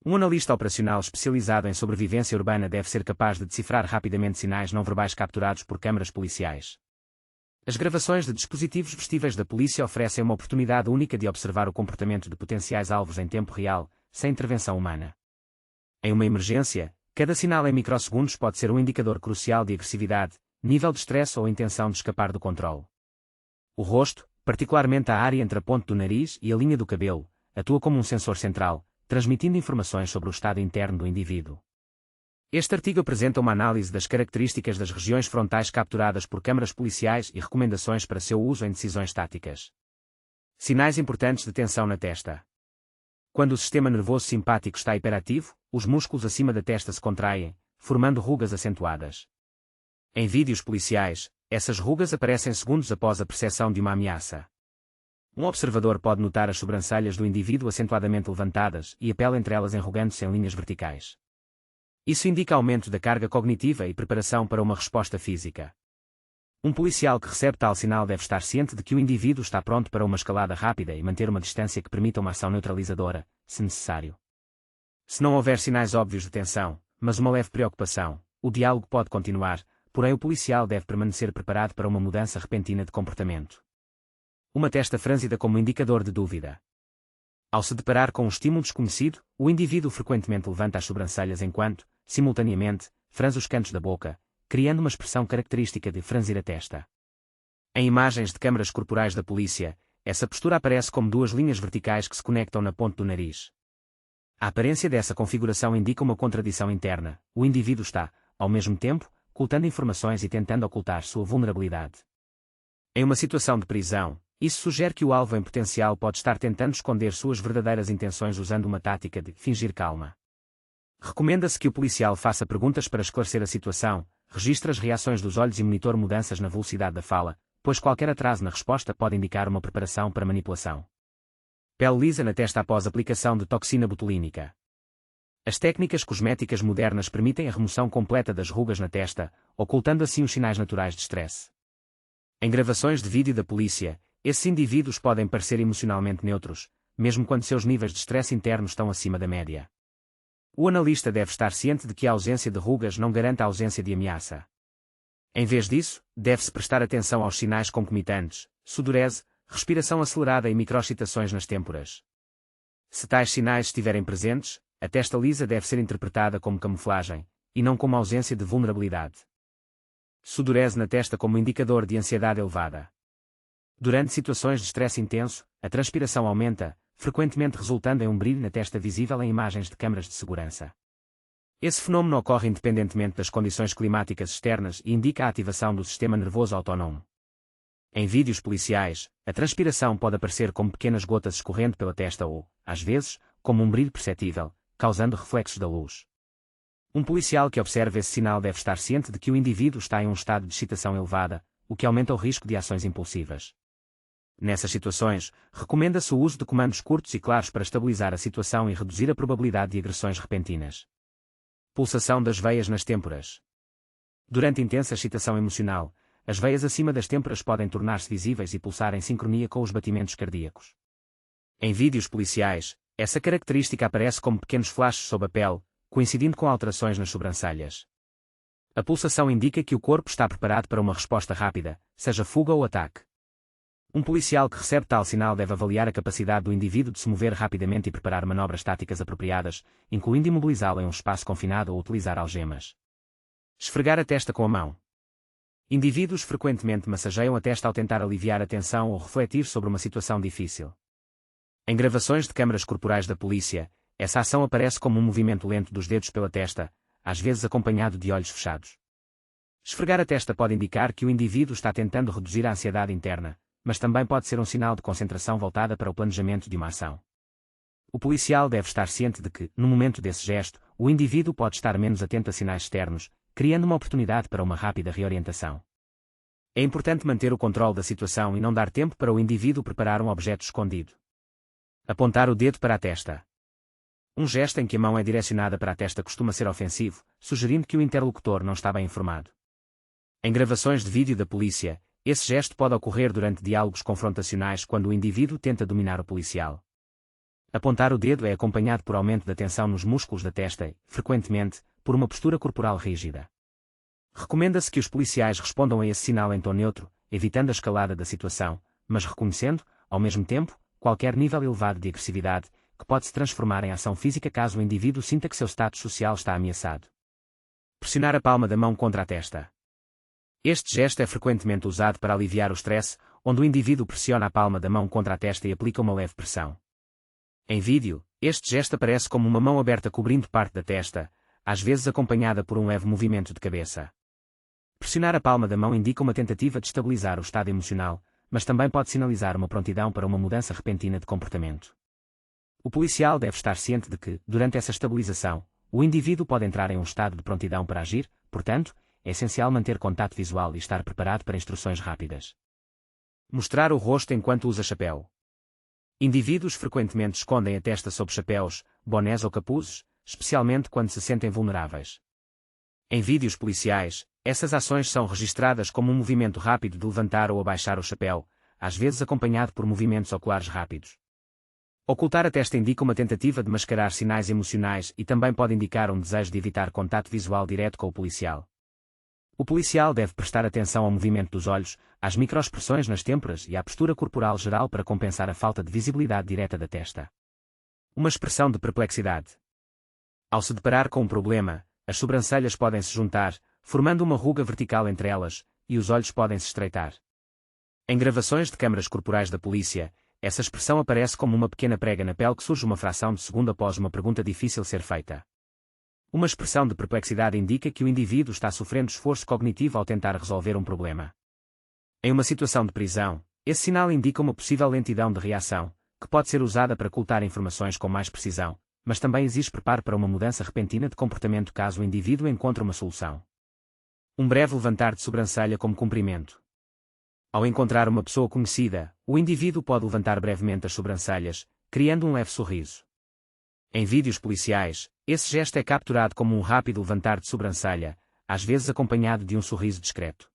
Um analista operacional especializado em sobrevivência urbana deve ser capaz de decifrar rapidamente sinais não verbais capturados por câmaras policiais. As gravações de dispositivos vestíveis da polícia oferecem uma oportunidade única de observar o comportamento de potenciais alvos em tempo real, sem intervenção humana. Em uma emergência, cada sinal em microsegundos pode ser um indicador crucial de agressividade, nível de estresse ou intenção de escapar do controle. O rosto, particularmente a área entre a ponte do nariz e a linha do cabelo, atua como um sensor central, transmitindo informações sobre o estado interno do indivíduo. Este artigo apresenta uma análise das características das regiões frontais capturadas por câmaras policiais e recomendações para seu uso em decisões táticas. Sinais importantes de tensão na testa. Quando o sistema nervoso simpático está hiperativo, os músculos acima da testa se contraem, formando rugas acentuadas. Em vídeos policiais, essas rugas aparecem segundos após a percepção de uma ameaça. Um observador pode notar as sobrancelhas do indivíduo acentuadamente levantadas e a pele entre elas enrugando-se em linhas verticais. Isso indica aumento da carga cognitiva e preparação para uma resposta física. Um policial que recebe tal sinal deve estar ciente de que o indivíduo está pronto para uma escalada rápida e manter uma distância que permita uma ação neutralizadora, se necessário. Se não houver sinais óbvios de tensão, mas uma leve preocupação, o diálogo pode continuar, porém o policial deve permanecer preparado para uma mudança repentina de comportamento. Uma testa frânzida como indicador de dúvida. Ao se deparar com um estímulo desconhecido, o indivíduo frequentemente levanta as sobrancelhas enquanto, simultaneamente, franze os cantos da boca, criando uma expressão característica de franzir a testa. Em imagens de câmaras corporais da polícia, essa postura aparece como duas linhas verticais que se conectam na ponte do nariz. A aparência dessa configuração indica uma contradição interna: o indivíduo está, ao mesmo tempo, ocultando informações e tentando ocultar sua vulnerabilidade. Em uma situação de prisão, isso sugere que o alvo em potencial pode estar tentando esconder suas verdadeiras intenções usando uma tática de fingir calma. Recomenda-se que o policial faça perguntas para esclarecer a situação, registre as reações dos olhos e monitore mudanças na velocidade da fala, pois qualquer atraso na resposta pode indicar uma preparação para manipulação. Pele lisa na testa após aplicação de toxina botulínica. As técnicas cosméticas modernas permitem a remoção completa das rugas na testa, ocultando assim os sinais naturais de estresse. Em gravações de vídeo da polícia, esses indivíduos podem parecer emocionalmente neutros, mesmo quando seus níveis de estresse interno estão acima da média. O analista deve estar ciente de que a ausência de rugas não garante a ausência de ameaça. Em vez disso, deve-se prestar atenção aos sinais concomitantes: sudorese, respiração acelerada e microexcitações nas têmporas. Se tais sinais estiverem presentes, a testa lisa deve ser interpretada como camuflagem, e não como ausência de vulnerabilidade. Sudorese na testa como indicador de ansiedade elevada. Durante situações de estresse intenso, a transpiração aumenta, frequentemente resultando em um brilho na testa visível em imagens de câmaras de segurança. Esse fenômeno ocorre independentemente das condições climáticas externas e indica a ativação do sistema nervoso autónomo. Em vídeos policiais, a transpiração pode aparecer como pequenas gotas escorrendo pela testa ou, às vezes, como um brilho perceptível, causando reflexos da luz. Um policial que observe esse sinal deve estar ciente de que o indivíduo está em um estado de excitação elevada, o que aumenta o risco de ações impulsivas. Nessas situações, recomenda-se o uso de comandos curtos e claros para estabilizar a situação e reduzir a probabilidade de agressões repentinas. Pulsação das veias nas têmporas. Durante intensa excitação emocional, as veias acima das têmporas podem tornar-se visíveis e pulsar em sincronia com os batimentos cardíacos. Em vídeos policiais, essa característica aparece como pequenos flashes sob a pele, coincidindo com alterações nas sobrancelhas. A pulsação indica que o corpo está preparado para uma resposta rápida, seja fuga ou ataque. Um policial que recebe tal sinal deve avaliar a capacidade do indivíduo de se mover rapidamente e preparar manobras táticas apropriadas, incluindo imobilizá-lo em um espaço confinado ou utilizar algemas. Esfregar a testa com a mão. Indivíduos frequentemente massageiam a testa ao tentar aliviar a tensão ou refletir sobre uma situação difícil. Em gravações de câmaras corporais da polícia, essa ação aparece como um movimento lento dos dedos pela testa, às vezes acompanhado de olhos fechados. Esfregar a testa pode indicar que o indivíduo está tentando reduzir a ansiedade interna, mas também pode ser um sinal de concentração voltada para o planejamento de uma ação. O policial deve estar ciente de que, no momento desse gesto, o indivíduo pode estar menos atento a sinais externos, criando uma oportunidade para uma rápida reorientação. É importante manter o controle da situação e não dar tempo para o indivíduo preparar um objeto escondido. Apontar o dedo para a testa. Um gesto em que a mão é direcionada para a testa costuma ser ofensivo, sugerindo que o interlocutor não está bem informado. Em gravações de vídeo da polícia, esse gesto pode ocorrer durante diálogos confrontacionais quando o indivíduo tenta dominar o policial. Apontar o dedo é acompanhado por aumento da tensão nos músculos da testa e, frequentemente, por uma postura corporal rígida. Recomenda-se que os policiais respondam a esse sinal em tom neutro, evitando a escalada da situação, mas reconhecendo, ao mesmo tempo, qualquer nível elevado de agressividade, que pode se transformar em ação física caso o indivíduo sinta que seu status social está ameaçado. Pressionar a palma da mão contra a testa. Este gesto é frequentemente usado para aliviar o stress, onde o indivíduo pressiona a palma da mão contra a testa e aplica uma leve pressão. Em vídeo, este gesto aparece como uma mão aberta cobrindo parte da testa, às vezes acompanhada por um leve movimento de cabeça. Pressionar a palma da mão indica uma tentativa de estabilizar o estado emocional, mas também pode sinalizar uma prontidão para uma mudança repentina de comportamento. O policial deve estar ciente de que, durante essa estabilização, o indivíduo pode entrar em um estado de prontidão para agir, portanto, é essencial manter contato visual e estar preparado para instruções rápidas. Mostrar o rosto enquanto usa chapéu. Indivíduos frequentemente escondem a testa sob chapéus, bonés ou capuzes, especialmente quando se sentem vulneráveis. Em vídeos policiais, essas ações são registradas como um movimento rápido de levantar ou abaixar o chapéu, às vezes acompanhado por movimentos oculares rápidos. Ocultar a testa indica uma tentativa de mascarar sinais emocionais e também pode indicar um desejo de evitar contato visual direto com o policial. O policial deve prestar atenção ao movimento dos olhos, às microexpressões nas têmporas e à postura corporal geral para compensar a falta de visibilidade direta da testa. Uma expressão de perplexidade. Ao se deparar com um problema, as sobrancelhas podem se juntar, formando uma ruga vertical entre elas, e os olhos podem se estreitar. Em gravações de câmaras corporais da polícia, essa expressão aparece como uma pequena prega na pele que surge uma fração de segundo após uma pergunta difícil ser feita. Uma expressão de perplexidade indica que o indivíduo está sofrendo esforço cognitivo ao tentar resolver um problema. Em uma situação de prisão, esse sinal indica uma possível lentidão de reação, que pode ser usada para ocultar informações com mais precisão, mas também exige preparo para uma mudança repentina de comportamento caso o indivíduo encontre uma solução. Um breve levantar de sobrancelha como cumprimento. Ao encontrar uma pessoa conhecida, o indivíduo pode levantar brevemente as sobrancelhas, criando um leve sorriso. Em vídeos policiais, esse gesto é capturado como um rápido levantar de sobrancelha, às vezes acompanhado de um sorriso discreto.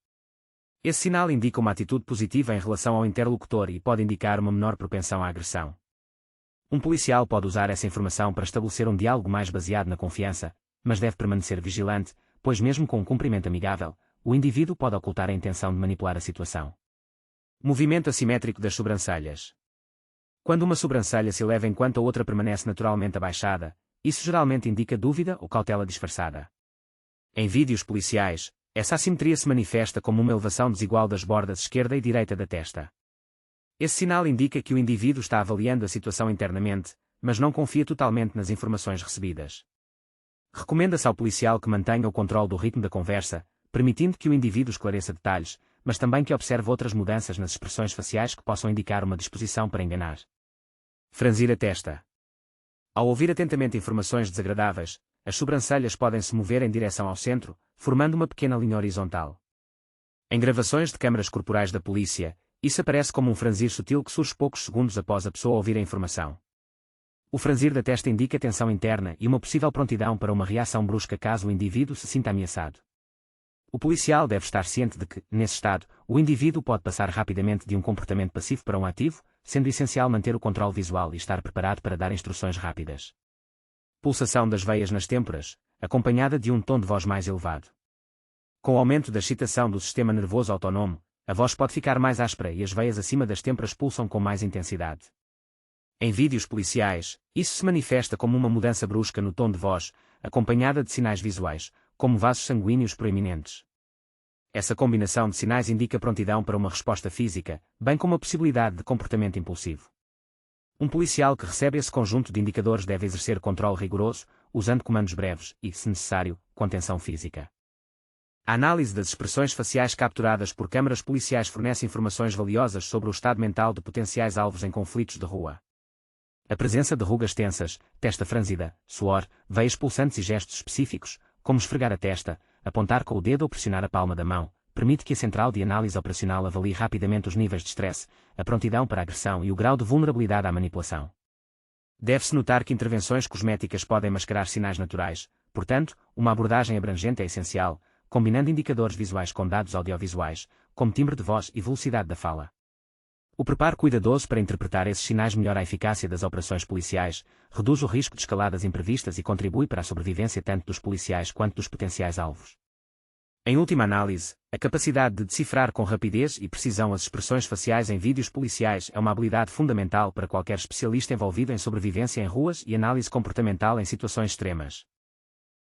Esse sinal indica uma atitude positiva em relação ao interlocutor e pode indicar uma menor propensão à agressão. Um policial pode usar essa informação para estabelecer um diálogo mais baseado na confiança, mas deve permanecer vigilante, pois mesmo com um cumprimento amigável, o indivíduo pode ocultar a intenção de manipular a situação. Movimento assimétrico das sobrancelhas. Quando uma sobrancelha se eleva enquanto a outra permanece naturalmente abaixada, isso geralmente indica dúvida ou cautela disfarçada. Em vídeos policiais, essa assimetria se manifesta como uma elevação desigual das bordas esquerda e direita da testa. Esse sinal indica que o indivíduo está avaliando a situação internamente, mas não confia totalmente nas informações recebidas. Recomenda-se ao policial que mantenha o controle do ritmo da conversa, permitindo que o indivíduo esclareça detalhes, mas também que observe outras mudanças nas expressões faciais que possam indicar uma disposição para enganar. Franzir a testa. Ao ouvir atentamente informações desagradáveis, as sobrancelhas podem se mover em direção ao centro, formando uma pequena linha horizontal. Em gravações de câmaras corporais da polícia, isso aparece como um franzir sutil que surge poucos segundos após a pessoa ouvir a informação. O franzir da testa indica tensão interna e uma possível prontidão para uma reação brusca caso o indivíduo se sinta ameaçado. O policial deve estar ciente de que, nesse estado, o indivíduo pode passar rapidamente de um comportamento passivo para um ativo, sendo essencial manter o controle visual e estar preparado para dar instruções rápidas. Pulsação das veias nas têmporas, acompanhada de um tom de voz mais elevado. Com o aumento da excitação do sistema nervoso autónomo, a voz pode ficar mais áspera e as veias acima das têmporas pulsam com mais intensidade. Em vídeos policiais, isso se manifesta como uma mudança brusca no tom de voz, acompanhada de sinais visuais, como vasos sanguíneos proeminentes. Essa combinação de sinais indica prontidão para uma resposta física, bem como a possibilidade de comportamento impulsivo. Um policial que recebe esse conjunto de indicadores deve exercer controle rigoroso, usando comandos breves e, se necessário, contenção física. A análise das expressões faciais capturadas por câmaras policiais fornece informações valiosas sobre o estado mental de potenciais alvos em conflitos de rua. A presença de rugas tensas, testa franzida, suor, veias pulsantes e gestos específicos, como esfregar a testa, apontar com o dedo ou pressionar a palma da mão, permite que a central de análise operacional avalie rapidamente os níveis de estresse, a prontidão para a agressão e o grau de vulnerabilidade à manipulação. Deve-se notar que intervenções cosméticas podem mascarar sinais naturais, portanto, uma abordagem abrangente é essencial, combinando indicadores visuais com dados audiovisuais, como timbre de voz e velocidade da fala. O preparo cuidadoso para interpretar esses sinais melhora a eficácia das operações policiais, reduz o risco de escaladas imprevistas e contribui para a sobrevivência tanto dos policiais quanto dos potenciais alvos. Em última análise, a capacidade de decifrar com rapidez e precisão as expressões faciais em vídeos policiais é uma habilidade fundamental para qualquer especialista envolvido em sobrevivência em ruas e análise comportamental em situações extremas.